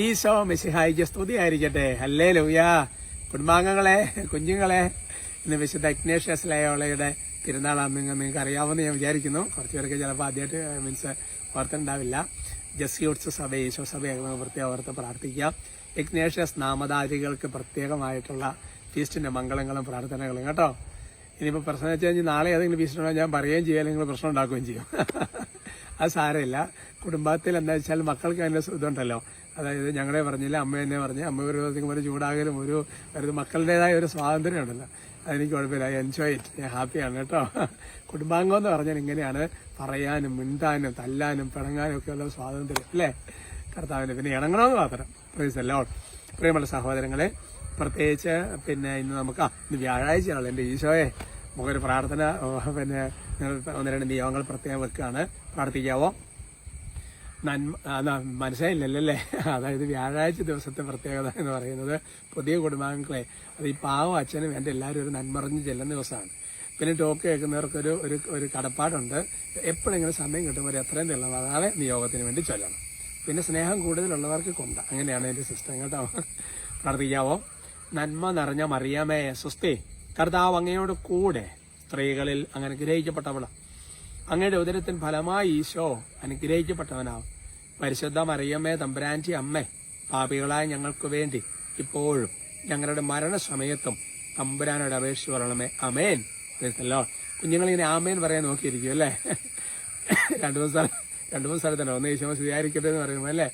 ഈശോ മിശിഹായിക്ക് സ്തുതിയായിരിക്കട്ടെ. ഹല്ലേലൂയ. കുടുംബാംഗങ്ങളെ, കുഞ്ഞുങ്ങളെ, ഇന്ന് വിശുദ്ധ ഇഗ്നേഷ്യസ് ലയോളയുടെ തിരുനാളാണെന്ന് നിങ്ങൾക്ക് അറിയാമെന്ന് ഞാൻ വിചാരിക്കുന്നു. കുറച്ച് പേർക്ക് ചിലപ്പോൾ ആദ്യമായിട്ട് ഓർത്തുണ്ടാവില്ല. ജസ്യൂട്ട്സ് സഭ, ഈശോ സഭയൊക്കെ പ്രത്യേകം ഓർത്ത് പ്രാർത്ഥിക്കാം. ഇഗ്നേഷ്യസ് നാമധാരികൾക്ക് പ്രത്യേകമായിട്ടുള്ള ഫീസ്റ്റിന്റെ മംഗളങ്ങളും പ്രാർത്ഥനകളും കേട്ടോ. ഇനിയിപ്പോൾ പ്രശ്നം വെച്ച് കഴിഞ്ഞാൽ നാളെ ഏതെങ്കിലും ഫീസ്റ്റ് ഉണ്ടോ ഞാൻ പറയുകയും ചെയ്യും, അല്ലെങ്കിൽ പ്രശ്നം ഉണ്ടാക്കുകയും ചെയ്യും. അത് സാരമില്ല. കുടുംബത്തിൽ എന്താ വെച്ചാൽ മക്കൾക്ക് അതിൻ്റെ ഇതുണ്ടല്ലോ. അതായത് ഞങ്ങളെ പറഞ്ഞില്ല, അമ്മ എന്നെ പറഞ്ഞ് അമ്മ ഒരു ദിവസം ചൂടാകലും ഒരു മക്കളുടേതായ ഒരു സ്വാതന്ത്ര്യം ഉണ്ടല്ലോ. അതെനിക്ക് കുഴപ്പമില്ല. Enjoy it. ഞാൻ ഹാപ്പിയാണ് കേട്ടോ. കുടുംബാംഗം എന്ന് പറഞ്ഞാൽ ഇങ്ങനെയാണ്, പറയാനും മിണ്ടാനും തല്ലാനും പിണങ്ങാനും ഒക്കെ ഉള്ള സ്വാതന്ത്ര്യം അല്ലേ കർത്താവിന്. പിന്നെ ഇണങ്ങണമെന്ന് മാത്രം. Praise the Lord. പ്രിയമുള്ള സഹോദരങ്ങളെ, പ്രത്യേകിച്ച് ഇന്ന് നമുക്ക് ഇന്ന് വ്യാഴാഴ്ചയാണല്ലോ. എൻ്റെ ഈശോയെ നമുക്കൊരു പ്രാർത്ഥന ഒന്ന് രണ്ട് നിയമങ്ങൾ പ്രത്യേകം വെക്കുകയാണ്. പ്രാർത്ഥിക്കാവോ? മനസ്സിലായില്ലല്ലേ? അതായത് വ്യാഴാഴ്ച ദിവസത്തെ പ്രത്യേകത എന്ന് പറയുന്നത് പുതിയ കുടുംബാംഗങ്ങളെ, അത് ഈ പാവം അച്ഛനും എൻ്റെ എല്ലാവരും ഒരു നന്മറിഞ്ഞ് ചെല്ലുന്ന ദിവസമാണ്. പിന്നെ ടോക്ക് കേൾക്കുന്നവർക്കൊരു ഒരു കടപ്പാടുണ്ട്. എപ്പോഴെങ്കിലും സമയം കിട്ടുമ്പോൾ എത്രയും തെളിവാതെ നിയോഗത്തിന് വേണ്ടി ചൊല്ലണം. പിന്നെ സ്നേഹം കൂടുതലുള്ളവർക്ക് കൊണ്ട്, അങ്ങനെയാണ് എൻ്റെ സിസ്റ്റം കേട്ടോ. പ്രാർത്ഥിക്കാവോ? നന്മ നിറഞ്ഞ മറിയാമേ സ്വസ്തി, കർത്താവ് അങ്ങയോട് കൂടെ സ്ത്രീകളിൽ അങ്ങ് അനുഗ്രഹിക്കപ്പെട്ടവളാണ്. അങ്ങയുടെ ഉദരത്തിൻ ഫലമായി ഈശോ അനുഗ്രഹിക്കപ്പെട്ടവനാവും. പരിശുദ്ധ മറിയമ്മേ തമ്പുരാന്റെ അമ്മേ, പാപികളായ ഞങ്ങൾക്ക് വേണ്ടി ഇപ്പോഴും ഞങ്ങളുടെ മരണസമയത്തും തമ്പുരാനോട് അപേക്ഷിച്ച് പറയണമേ. അമേൻ. കുഞ്ഞുങ്ങളിങ്ങനെ ആമേൻ പറയാൻ നോക്കിയിരിക്കും അല്ലേ? രണ്ടു മൂന്ന് സ്ഥലത്തല്ലോ. ഒന്ന് ഈശോ സ്വീകരിക്കട്ടെ എന്ന് പറയുമ്പോൾ അല്ലേ?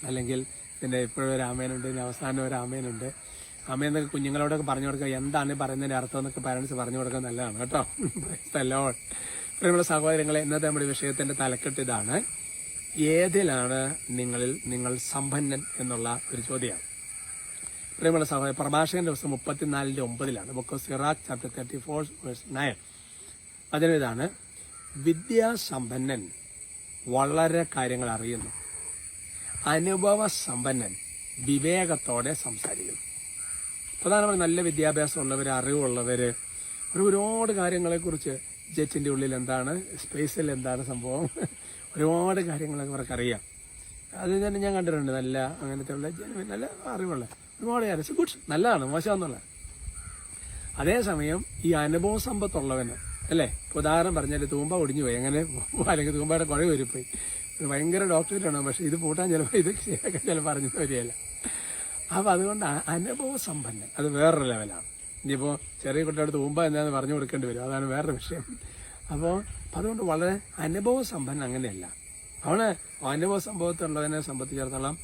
അല്ലെങ്കിൽ പിന്നെ ഇപ്പോഴും ഒരു ആമേനുണ്ട്, ഇനി അവസാനം ഒരു ആമേനുണ്ട്. അമ്മയെന്നൊക്കെ കുഞ്ഞുങ്ങളോടൊക്കെ പറഞ്ഞു കൊടുക്കുക, എന്താണ് പറയുന്നതിന്റെ അർത്ഥം എന്നൊക്കെ പാരന്റ്സ് പറഞ്ഞു കൊടുക്കാൻ നല്ലതാണ് കേട്ടോ. പ്രിയമുള്ള സഹോദരങ്ങളെ, ഇന്നത്തെ നമ്മുടെ വിഷയത്തിന്റെ തലക്കെട്ട് ഇതാണ്: ഏതിലാണ് നിങ്ങൾ സമ്പന്നൻ എന്നുള്ള ഒരു ചോദ്യമാണ്. പ്രിയമുള്ള സഹോദരൻ, പ്രഭാഷകന്റെ ദിവസം 34:9 ബുക്ക് ഓഫ് സിറാഖ് ചാപ്റ്റർ 34:9. അതിനിതാണ്: വിദ്യാസമ്പന്നൻ വളരെ കാര്യങ്ങൾ അറിയുന്നു, അനുഭവ സമ്പന്നൻ വിവേകത്തോടെ സംസാരിക്കുന്നു. പ്രധാനമായി നല്ല വിദ്യാഭ്യാസം ഉള്ളവർ, അറിവുള്ളവര്, ഒരുപാട് കാര്യങ്ങളെക്കുറിച്ച് ജെറ്റിന്റെ ഉള്ളിൽ എന്താണ്, സ്പേസിൽ എന്താണ് സംഭവം, ഒരുപാട് കാര്യങ്ങളൊക്കെ അവർക്കറിയാം. അത് തന്നെ ഞാൻ കണ്ടിട്ടുണ്ട്. നല്ല അങ്ങനത്തെ ഉള്ള നല്ല അറിവുള്ള ഒരുപാട് കാര്യം ഗുഡ്, നല്ലതാണ്, മോശമെന്നുള്ള. അതേസമയം ഈ അനുഭവ സമ്പത്തുള്ളവന് അല്ലേ, ഉദാഹരണം പറഞ്ഞാൽ തൂമ്പ ഒടിഞ്ഞു പോയി, അങ്ങനെ അല്ലെങ്കിൽ തൂമ്പയുടെ കുഴ വരിപ്പോയി, ഭയങ്കര ഡോക്ടറേറ്റ് ആണ്, പക്ഷെ ഇത് പൂട്ടാൻ ചിലപ്പോൾ ഇത് ശരിയാക്കാൻ ചിലപ്പോൾ പറഞ്ഞു വരികയില്ല. അപ്പൊ അതുകൊണ്ട് അനുഭവ സമ്പന്നൻ അത് വേറൊരു ലെവലാണ്. ഇനിയിപ്പോൾ ചെറിയ കുട്ടിയോട് തൂമ്പ എന്താന്ന് പറഞ്ഞു കൊടുക്കേണ്ടി വരും, അതാണ് വേറൊരു വിഷയം. അപ്പോൾ അതുകൊണ്ട് വളരെ അനുഭവ സമ്പന്നൻ അങ്ങനെയല്ല. അവന് അനുഭവ സംഭവത്തുള്ളവനെ സംബന്ധിച്ചിടത്തോളം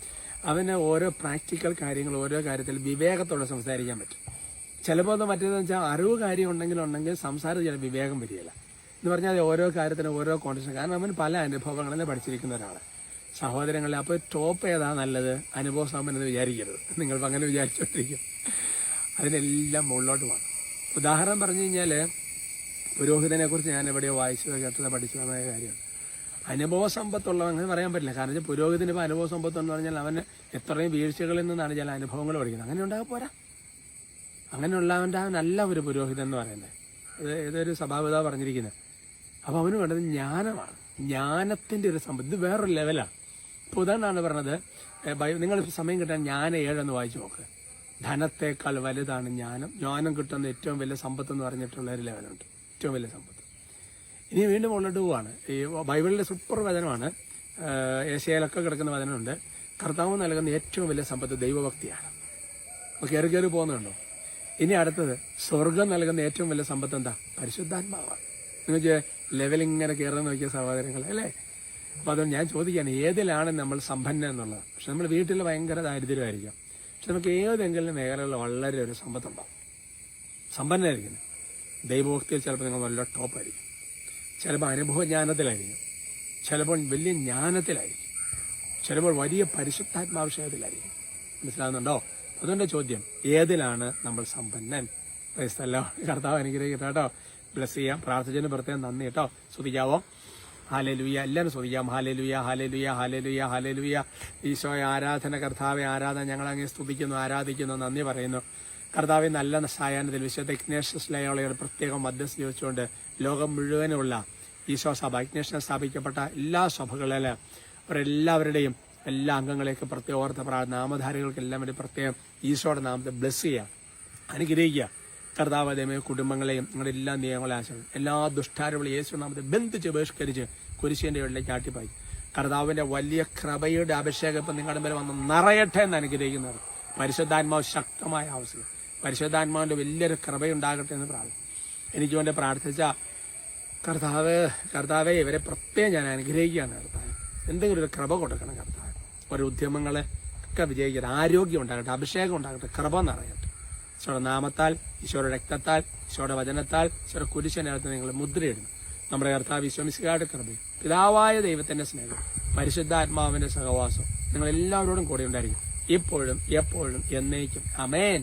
അവന് ഓരോ പ്രാക്ടിക്കൽ കാര്യങ്ങൾ, ഓരോ കാര്യത്തിൽ വിവേകത്തോടെ സംസാരിക്കാൻ പറ്റും. ചിലപ്പോൾ അത് മറ്റേതെന്ന് വെച്ചാൽ അറിവ് കാര്യം ഉണ്ടെങ്കിൽ സംസാരം ചില വിവേകം വരികയില്ല എന്ന് പറഞ്ഞാൽ ഓരോ കാര്യത്തിനും ഓരോ കോണ്ടീഷൻ. കാരണം അവൻ പല അനുഭവങ്ങളിൽ പഠിച്ചിരിക്കുന്ന ഒരാള്. സഹോദരങ്ങളെ, അപ്പോൾ ടോപ്പ് ഏതാ നല്ലത്? അനുഭവ സമ്പന്നെന്ന് വിചാരിക്കരുത്. നിങ്ങളിപ്പോൾ അങ്ങനെ വിചാരിച്ചുകൊണ്ടിരിക്കും. അതിനെല്ലാം മുകളിലോട്ട് പോകണം. ഉദാഹരണം പറഞ്ഞു കഴിഞ്ഞാൽ, പുരോഹിതനെ കുറിച്ച് ഞാൻ എവിടെയോ വായിച്ചത് കേട്ടത് പഠിച്ചതായ കാര്യമാണ്. അനുഭവ സമ്പത്തുള്ള അങ്ങനെ പറയാൻ പറ്റില്ല. കാരണം പുരോഹിതന് ഇപ്പോൾ അനുഭവ സമ്പത്ത് എന്ന് പറഞ്ഞാൽ അവന് എത്രയും വീഴ്ചകളിൽ നിന്നാണ് ചില അനുഭവങ്ങൾ പഠിക്കുന്നത്. അങ്ങനെ ഉണ്ടാകാൻ പോരാ. അങ്ങനെയുള്ളവൻ്റെ നല്ല ഒരു പുരോഹിതൻ എന്ന് പറയുന്നത് അത് ഏതൊരു സഭാപിതാവ് പറഞ്ഞിരിക്കുന്നത്. അപ്പോൾ അവന് വേണ്ടത് ജ്ഞാനമാണ്, ജ്ഞാനത്തിന്റെ ഒരു സമ്പത്ത്. ഇത് വേറൊരു ലെവലാണ്. ഇപ്പോൾ ഉദാഹരണമാണ് പറഞ്ഞത്, നിങ്ങൾ സമയം കിട്ടാൻ ജ്ഞാനം 7 വായിച്ചു നോക്ക്. ധനത്തേക്കാൾ വലുതാണ് ജ്ഞാനം. ജ്ഞാനം കിട്ടുന്ന ഏറ്റവും വലിയ സമ്പത്ത് എന്ന് പറഞ്ഞിട്ടുള്ള ഒരു ലെവലുണ്ട്, ഏറ്റവും വലിയ സമ്പത്ത്. ഇനി വീണ്ടും മുന്നോട്ട് പോവാണ്. ഈ ബൈബിളിലെ സൂപ്പർ വചനമാണ്, ഏശയ്യായിലൊക്കെ കിടക്കുന്ന വചനമുണ്ട്. കർത്താവ് നൽകുന്ന ഏറ്റവും വലിയ സമ്പത്ത് ദൈവഭക്തിയാണ്. അപ്പോൾ കയറി പോകുന്നുണ്ടോ? ഇനി അടുത്തത്, സ്വർഗം നൽകുന്ന ഏറ്റവും വലിയ സമ്പത്ത് എന്താ? പരിശുദ്ധാത്മാവാണ്. നിങ്ങൾക്ക് ലെവലിങ്ങനെ കയറാൻ നോക്കിയ സഹോദരങ്ങൾ അല്ലേ? അപ്പോൾ അതുകൊണ്ട് ഞാൻ ചോദിക്കുകയാണ്, ഏതിലാണ് നമ്മൾ സമ്പന്നൻ എന്നുള്ളത്? പക്ഷെ നമ്മൾ വീട്ടിൽ ഭയങ്കര ദാരിദ്ര്യമായിരിക്കും, പക്ഷെ നമുക്ക് ഏതെങ്കിലും മേഖലകളിൽ വളരെ ഒരു സമ്പത്തുണ്ടാവും, സമ്പന്നമായിരിക്കുന്നു. ദൈവഭക്തിയിൽ ചിലപ്പോൾ നിങ്ങൾ നല്ല ടോപ്പായിരിക്കും, ചിലപ്പോൾ അനുഭവജ്ഞാനത്തിലായിരിക്കും, ചിലപ്പോൾ വലിയ ജ്ഞാനത്തിലായിരിക്കും, ചിലപ്പോൾ വലിയ പരിശുദ്ധാത്മാവിഷയത്തിലായിരിക്കും. മനസ്സിലാകുന്നുണ്ടോ? അതുകൊണ്ട് ചോദ്യം, ഏതിലാണ് നമ്മൾ സമ്പന്നൻ? ക്രൈസ്തല്ലോ, കർത്താവ് അനുഗ്രഹിക്കട്ടെ കേട്ടോ. ബ്ലസ് ചെയ്യാം. പ്രാർത്ഥിച്ചതിന് പ്രത്യേകം നന്ദി കേട്ടോ. സ്തുതിക്കാവോ? ഹല്ലേലൂയ. എല്ലാവരും സ്തുതിക്കാം. Hallelujah, hallelujah, hallelujah, hallelujah. ഈശോയെ ആരാധന, കർത്താവെ ആരാധന. ഞങ്ങളങ്ങ് സ്തുതിക്കുന്നു, ആരാധിക്കുന്നു, നന്ദി പറയുന്നു. കർത്താവെ നല്ല സായാഹ്നത്തിൽ വിശുദ്ധ ഇഗ്നേഷ്യസ് ലയോളയുടെ പ്രത്യേകം മധ്യസ്ഥ ചോദിച്ചുകൊണ്ട് ലോകം മുഴുവനുള്ള ഈശോ സഭ, ഇഗ്നേഷ്യസ് സ്ഥാപിക്കപ്പെട്ട എല്ലാ സഭകളിലും അവരെല്ലാവരുടെയും എല്ലാ അംഗങ്ങളെയൊക്കെ പ്രത്യേക ഓർത്ത നാമധാരികൾക്കെല്ലാം വേണ്ടി പ്രത്യേകം ഈശോയുടെ നാമത്തെ ബ്ലെസ് ചെയ്യുക, അനുഗ്രഹിക്കുക. കർത്താവ് ദൈവമേ കുടുംബങ്ങളെയും നിങ്ങളുടെ എല്ലാ നിയമങ്ങളെ ആശയം എല്ലാ ദുഷ്ടാരങ്ങളും യേശു നാമത്തെ ബന്ധിച്ച് ബഹിഷ്കരിച്ച് കുരിശിന്റെ ഉള്ളിലേക്ക് ആട്ടിപ്പായി. കർത്താവിന്റെ വലിയ കൃപയുടെ അഭിഷേകം ഇപ്പം നിങ്ങളുടെ മേലെ വന്ന് നിറയട്ടെ എന്ന് അനുഗ്രഹിക്കുന്നത്. പരിശുദ്ധാത്മാവ് ശക്തമായ ആവശ്യം, പരിശുദ്ധാത്മാവിന്റെ വലിയൊരു കൃപയുണ്ടാകട്ടെ എന്ന് പ്രാർത്ഥിക്കും. എനിക്ക് വേണ്ടി പ്രാർത്ഥിച്ച കർത്താവെ ഇവരെ പ്രത്യേകം ഞാൻ അനുഗ്രഹിക്കുകയാണ്. കർത്താവ് എന്തെങ്കിലും ഒരു കൃപ കൊടുക്കണം. കർത്താവ് ഓരോ ഉദ്യമങ്ങളെ ഒക്കെ വിജയിക്കട്ടെ, ആരോഗ്യം ഉണ്ടാകട്ടെ, അഭിഷേകം ഉണ്ടാകട്ടെ, കൃപ നിറയട്ടെ. ഈശോയുടെ നാമത്താൽ, ഈശോയുടെ രക്തത്താൽ, ഈശോയുടെ വചനത്താൽ, ഈശോയുടെ കുരിശിനകത്ത് നിങ്ങൾ മുദ്രയിടുന്നു. നമ്മുടെ കർത്താവ് ഈശോമിശിഹായുടെ കൃപയും പിതാവായ ദൈവത്തിന്റെ സ്നേഹം പരിശുദ്ധാത്മാവിന്റെ സഹവാസം നിങ്ങൾ എല്ലാവരോടും കൂടെ ഉണ്ടായിരിക്കും, ഇപ്പോഴും എപ്പോഴും എന്നേക്കും. ആമേൻ.